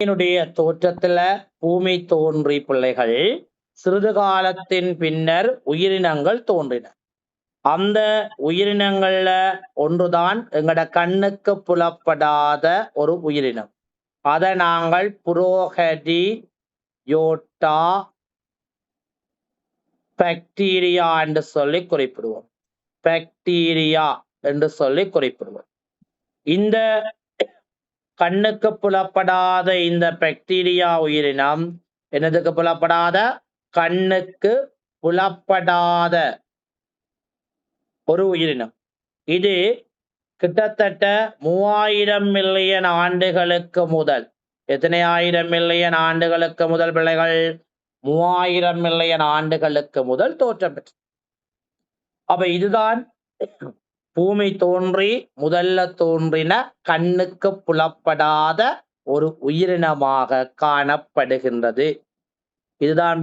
என்னுடைய தோற்றத்துல பூமி தோன்றி பிள்ளைகள் சிறிது காலத்தின் பின்னர் உயிரினங்கள் தோன்றின. அந்த உயிரினங்கள்ல ஒன்றுதான் எங்கட கண்ணுக்கு புலப்படாத ஒரு உயிரினம். அதை நாங்கள் புரோகரியோட்டா பாக்டீரியா என்று சொல்லி குறிப்பிடுவோம். பாக்டீரியா என்று சொல்லி குறிப்பிடுவோம். இந்த கண்ணுக்கு புலப்படாத இந்த பாக்டீரியா உயிரினம் என்னதுக்கு புலப்படாத? கண்ணுக்கு புலப்படாத ஒரு உயிரினம். இது கிட்டத்தட்ட 3000 மில்லியன் ஆண்டுகளுக்கு முதல், எத்தனை ஆயிரம் மில்லியன் ஆண்டுகளுக்கு முதல் பிள்ளைகள்? 3000 மில்லியன் ஆண்டுகளுக்கு முதல் தோற்றம் பெற்றது. அப்ப இதுதான் பூமி தோன்றி முதல்ல தோன்றின கண்ணுக்கு புலப்படாத ஒரு உயிரினமாக காணப்படுகின்றது. இதுதான்